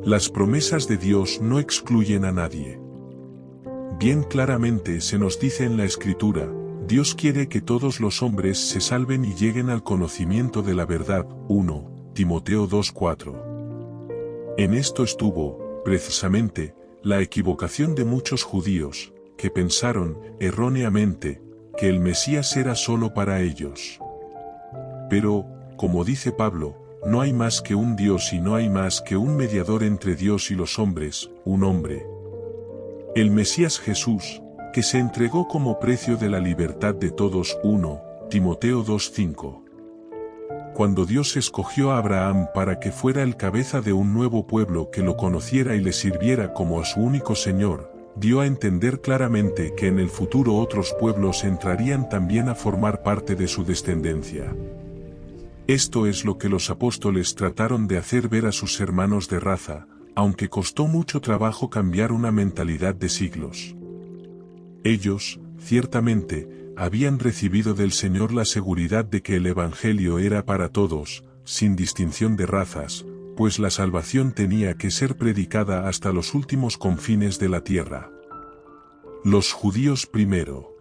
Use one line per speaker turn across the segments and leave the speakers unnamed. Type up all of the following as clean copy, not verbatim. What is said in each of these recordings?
Las promesas de Dios no excluyen a nadie. Bien claramente se nos dice en la Escritura, Dios quiere que todos los hombres se salven y lleguen al conocimiento de la verdad. 1 Timoteo 2:4. En esto estuvo, precisamente, la equivocación de muchos judíos, que pensaron, erróneamente, que el Mesías era solo para ellos. Pero, como dice Pablo, no hay más que un Dios y no hay más que un mediador entre Dios y los hombres, un hombre. El Mesías Jesús, que se entregó como precio de la libertad de todos. 1 Timoteo 2:5. Cuando Dios escogió a Abraham para que fuera el cabeza de un nuevo pueblo que lo conociera y le sirviera como a su único Señor, dio a entender claramente que en el futuro otros pueblos entrarían también a formar parte de su descendencia. Esto es lo que los apóstoles trataron de hacer ver a sus hermanos de raza, aunque costó mucho trabajo cambiar una mentalidad de siglos. Ellos, ciertamente, habían recibido del Señor la seguridad de que el Evangelio era para todos, sin distinción de razas, pues la salvación tenía que ser predicada hasta los últimos confines de la tierra. Los judíos primero.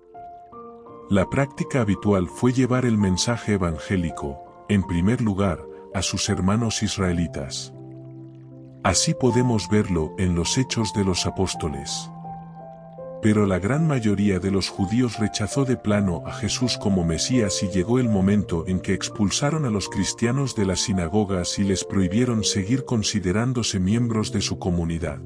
La práctica habitual fue llevar el mensaje evangélico, en primer lugar, a sus hermanos israelitas. Así podemos verlo en los Hechos de los Apóstoles. Pero la gran mayoría de los judíos rechazó de plano a Jesús como Mesías y llegó el momento en que expulsaron a los cristianos de las sinagogas y les prohibieron seguir considerándose miembros de su comunidad.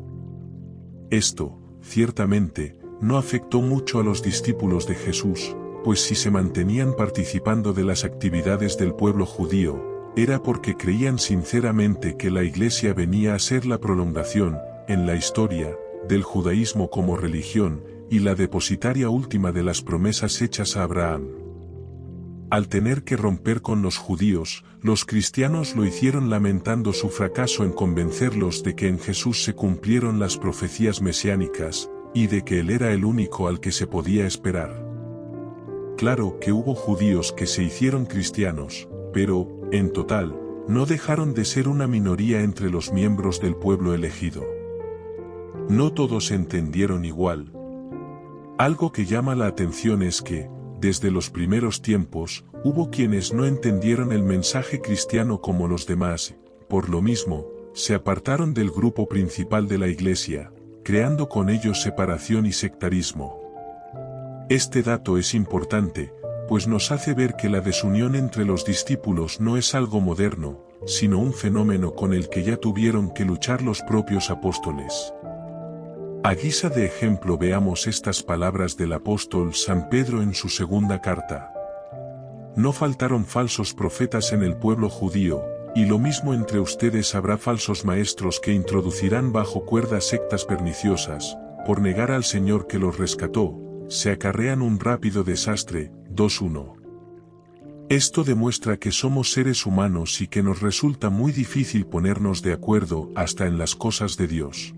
Esto, ciertamente, no afectó mucho a los discípulos de Jesús, pues si se mantenían participando de las actividades del pueblo judío, era porque creían sinceramente que la Iglesia venía a ser la prolongación, en la historia, del judaísmo como religión, y la depositaria última de las promesas hechas a Abraham. Al tener que romper con los judíos, los cristianos lo hicieron lamentando su fracaso en convencerlos de que en Jesús se cumplieron las profecías mesiánicas, y de que Él era el único al que se podía esperar. Claro que hubo judíos que se hicieron cristianos, pero, en total, no dejaron de ser una minoría entre los miembros del pueblo elegido. No todos entendieron igual. Algo que llama la atención es que, desde los primeros tiempos, hubo quienes no entendieron el mensaje cristiano como los demás, por lo mismo, se apartaron del grupo principal de la Iglesia, creando con ellos separación y sectarismo. Este dato es importante, pues nos hace ver que la desunión entre los discípulos no es algo moderno, sino un fenómeno con el que ya tuvieron que luchar los propios apóstoles. A guisa de ejemplo veamos estas palabras del apóstol San Pedro en su segunda carta. No faltaron falsos profetas en el pueblo judío, y lo mismo entre ustedes habrá falsos maestros que introducirán bajo cuerda sectas perniciosas, por negar al Señor que los rescató, se acarrean un rápido desastre. 2:1. Esto demuestra que somos seres humanos y que nos resulta muy difícil ponernos de acuerdo hasta en las cosas de Dios.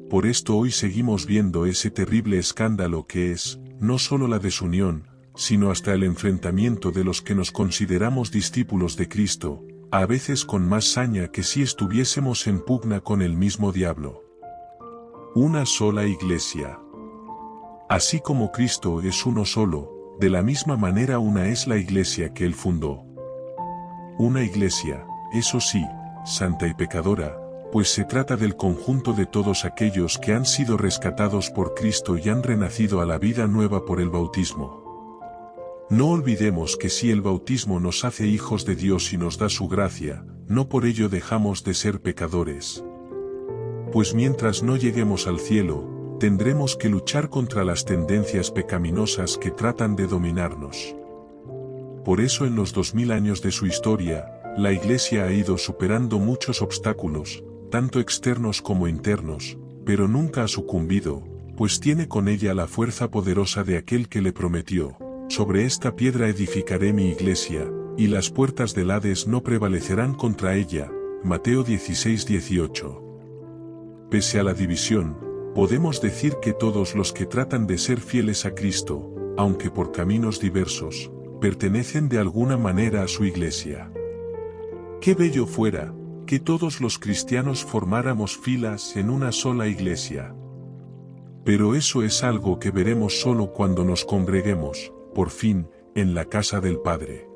Por esto hoy seguimos viendo ese terrible escándalo que es, no solo la desunión, sino hasta el enfrentamiento de los que nos consideramos discípulos de Cristo, a veces con más saña que si estuviésemos en pugna con el mismo diablo. Una sola Iglesia. Así como Cristo es uno solo, de la misma manera una es la Iglesia que Él fundó. Una Iglesia, eso sí, santa y pecadora, pues se trata del conjunto de todos aquellos que han sido rescatados por Cristo y han renacido a la vida nueva por el bautismo. No olvidemos que si el bautismo nos hace hijos de Dios y nos da su gracia, no por ello dejamos de ser pecadores. Pues mientras no lleguemos al cielo, tendremos que luchar contra las tendencias pecaminosas que tratan de dominarnos. Por eso en los 2000 años de su historia, la Iglesia ha ido superando muchos obstáculos, tanto externos como internos, pero nunca ha sucumbido, pues tiene con ella la fuerza poderosa de aquel que le prometió: sobre esta piedra edificaré mi iglesia, y las puertas del Hades no prevalecerán contra ella. Mateo 16:18. Pese a la división, podemos decir que todos los que tratan de ser fieles a Cristo, aunque por caminos diversos, pertenecen de alguna manera a su iglesia. Qué bello fuera que todos los cristianos formáramos filas en una sola iglesia. Pero eso es algo que veremos solo cuando nos congreguemos, por fin, en la casa del Padre.